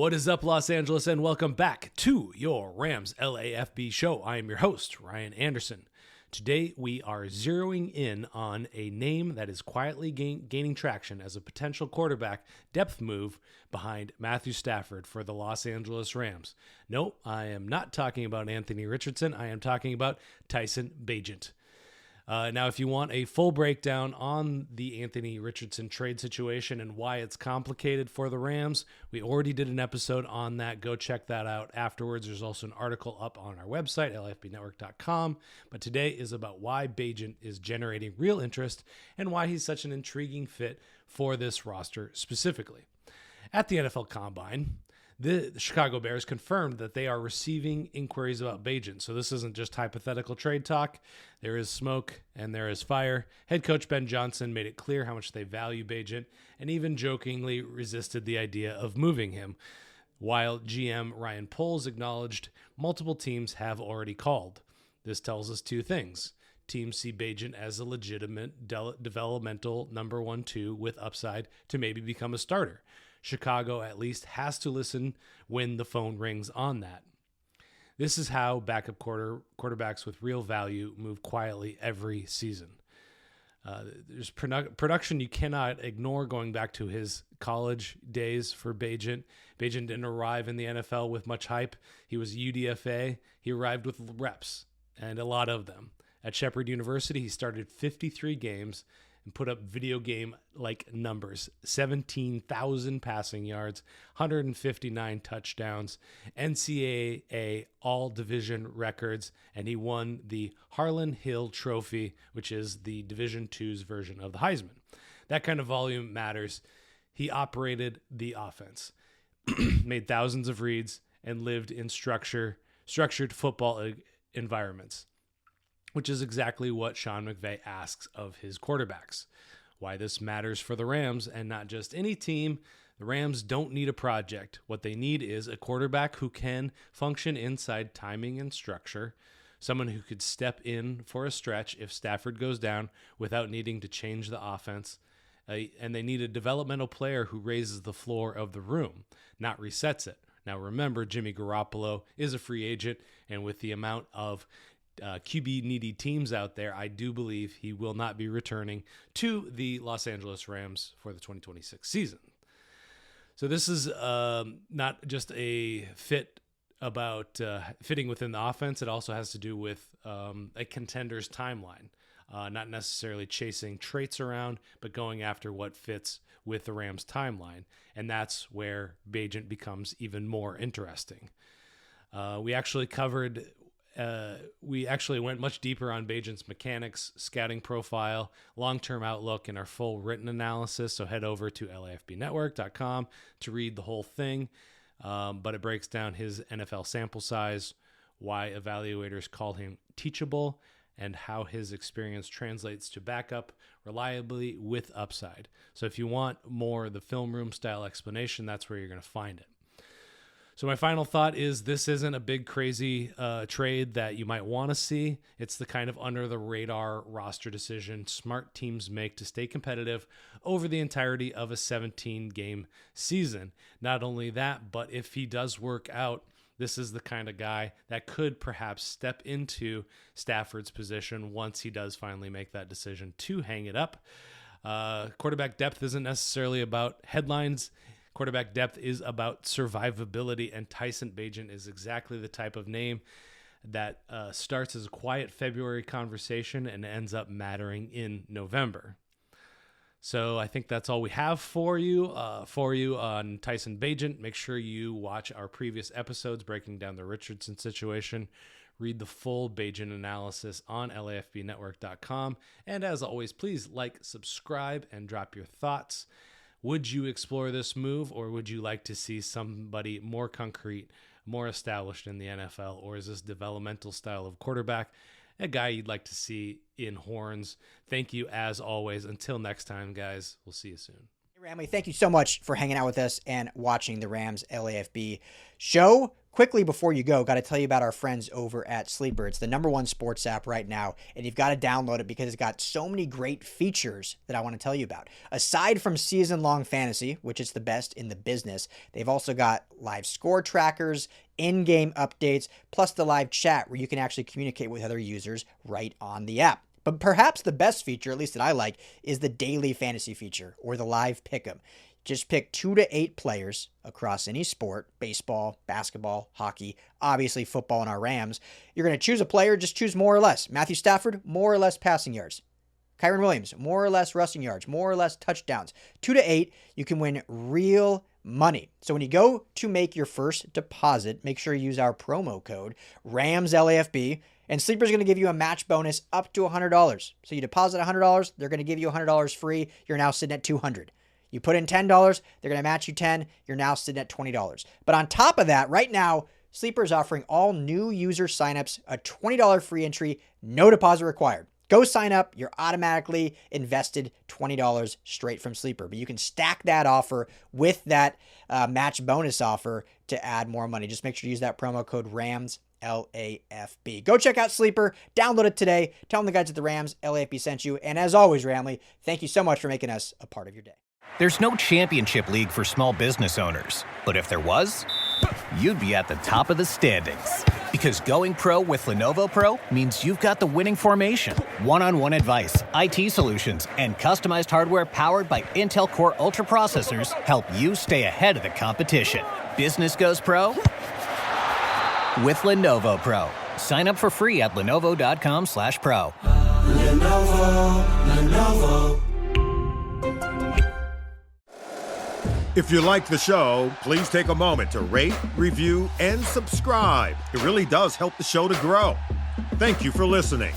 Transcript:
What is up, Los Angeles, and welcome back to your Rams LAFB show. I am your host, Ryan Anderson. Today, we are zeroing in on a name that is quietly gaining traction as a potential quarterback depth move behind Matthew Stafford for the Los Angeles Rams. No, I am not talking about Anthony Richardson. I am talking about Tyson Bagent. Now, if you want a full breakdown on the Anthony Richardson trade situation and why it's complicated for the Rams, we already did an episode on that. Go check that out afterwards. There's also an article up on our website, LAFBnetwork.com. But today is about why Bagent is generating real interest and why he's such an intriguing fit for this roster specifically. At the NFL Combine, the Chicago Bears confirmed that they are receiving inquiries about Bagent. So this isn't just hypothetical trade talk. There is smoke and there is fire. Head coach Ben Johnson made it clear how much they value Bagent and even jokingly resisted the idea of moving him, while GM Ryan Poles acknowledged multiple teams have already called. This tells us two things. Teams see Bagent as a legitimate developmental number 1-2 with upside to maybe become a starter. Chicago at least has to listen when the phone rings on that. This is how backup quarterbacks with real value move quietly every season. There's production you cannot ignore going back to his college days for Bagent. Bagent didn't arrive in the NFL with much hype. He was UDFA. He arrived with reps, and a lot of them. At Shepherd University, he started 53 games and put up video game-like numbers, 17,000 passing yards, 159 touchdowns, NCAA all-division records, and he won the Harlan Hill Trophy, which is the Division II's version of the Heisman. That kind of volume matters. He operated the offense, made thousands of reads, and lived in structured football environments, which is exactly what Sean McVay asks of his quarterbacks. Why this matters for the Rams and not just any team. The Rams don't need a project. What they need is a quarterback who can function inside timing and structure, someone who could step in for a stretch if Stafford goes down without needing to change the offense. And they need a developmental player who raises the floor of the room, not resets it. Now remember, Jimmy Garoppolo is a free agent, and with the amount of QB-needy teams out there, I do believe he will not be returning to the Los Angeles Rams for the 2026 season. So this is not just a fit about fitting within the offense. It also has to do with a contender's timeline, not necessarily chasing traits around, but going after what fits with the Rams' timeline. And that's where Bagent becomes even more interesting. We actually went much deeper on Bagent's mechanics, scouting profile, long-term outlook, and our full written analysis. So head over to LAFBnetwork.com to read the whole thing. But it breaks down his NFL sample size, why evaluators call him teachable, and how his experience translates to backup reliably with upside. So if you want more of the film room style explanation, that's where you're going to find it. So my final thought is this isn't a big, crazy trade that you might want to see. It's the kind of under-the-radar roster decision smart teams make to stay competitive over the entirety of a 17-game season. Not only that, but if he does work out, this is the kind of guy that could perhaps step into Stafford's position once he does finally make that decision to hang it up. Quarterback depth isn't necessarily about headlines. Quarterback depth is about survivability, and Tyson Bagent is exactly the type of name that starts as a quiet February conversation and ends up mattering in November. So I think that's all we have for you on Tyson Bagent. Make sure you watch our previous episodes breaking down the Richardson situation. Read the full Bagent analysis on LAFBnetwork.com. And as always, please like, subscribe, and drop your thoughts. Would you explore this move, or would you like to see somebody more concrete, more established in the NFL, or is this developmental style of quarterback a guy you'd like to see in horns? Thank you as always. Until next time, guys, we'll see you soon. Ramley, thank you so much for hanging out with us and watching the Rams LAFB show. Quickly before you go, got to tell you about our friends over at Sleeper. It's the #1 sports app right now, and you've got to download it because it's got so many great features that I want to tell you about. Aside from season-long fantasy, which is the best in the business, they've also got live score trackers, in-game updates, plus the live chat where you can actually communicate with other users right on the app. But perhaps the best feature, at least that I like, is the daily fantasy feature or the live pick'em. Just pick 2 to 8 players across any sport, baseball, basketball, hockey, obviously football and our Rams. You're going to choose a player, just choose more or less. Matthew Stafford, more or less passing yards. Kyren Williams, more or less rushing yards, more or less touchdowns. 2 to 8, you can win real money. So when you go to make your first deposit, make sure you use our promo code RAMSLAFB, and Sleeper's going to give you a match bonus up to $100. So you deposit $100, they're going to give you $100 free. You're now sitting at $200. You put in $10, they're going to match you $10. You're now sitting at $20. But on top of that, right now, Sleeper is offering all new user signups a $20 free entry, no deposit required. Go sign up. You're automatically invested $20 straight from Sleeper. But you can stack that offer with that match bonus offer to add more money. Just make sure to use that promo code RAMSLAFB. Go check out Sleeper. Download it today. Tell them the guys at the Rams LAFB sent you. And as always, Ramley, thank you so much for making us a part of your day. There's no championship league for small business owners. But if there was, you'd be at the top of the standings. Because going pro with Lenovo Pro means you've got the winning formation. One-on-one advice, IT solutions, and customized hardware powered by Intel Core Ultra processors help you stay ahead of the competition. Business goes pro with Lenovo Pro. Sign up for free at lenovo.com/pro. Lenovo. If you like the show, please take a moment to rate, review, and subscribe. It really does help the show to grow. Thank you for listening.